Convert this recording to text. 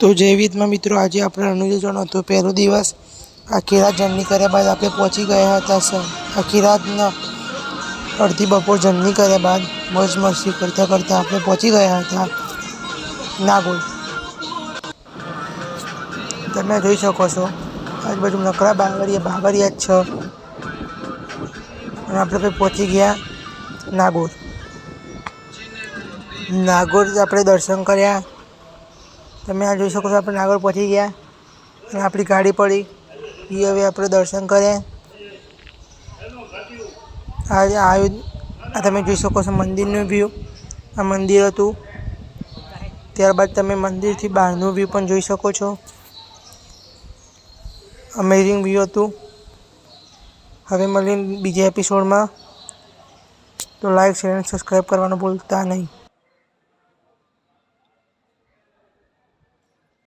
તો જય વિધમાં મિત્રો, આજે આપણે અનુજનો હતો પહેલો દિવસ। આખી રાત જર્ની કર્યા બાદ આપણે પહોંચી ગયા હતા। આખી રાતના અડધી બપોર જર્ની કર્યા બાદ મોજ મસ્તી કરતાં કરતાં આપણે પહોંચી ગયા હતા નાગોલ। તમે જોઈ શકો છો આજુબાજુ નકરા બાવરિયા જ છે અને આપણે પહોંચી ગયા નાગોલ। નાગોલ આપણે દર્શન કર્યા। તમે આ જોઈ શકો છો આપણે નાગોલ પહોંચી ગયા અને આપણી ગાડી પડી એ હવે આપણે દર્શન કર્યા। આ તમે જોઈ શકો છો મંદિરનું વ્યૂ। આ મંદિર હતું, ત્યારબાદ તમે મંદિરથી બહારનું વ્યૂ પણ જોઈ શકો છો। અમેઝિંગ વ્યૂ હતું। હવે મળીએ બીજા એપિસોડમાં, તો લાઈક શેર અને સબસ્ક્રાઈબ કરવાનું ભૂલતા નહીં।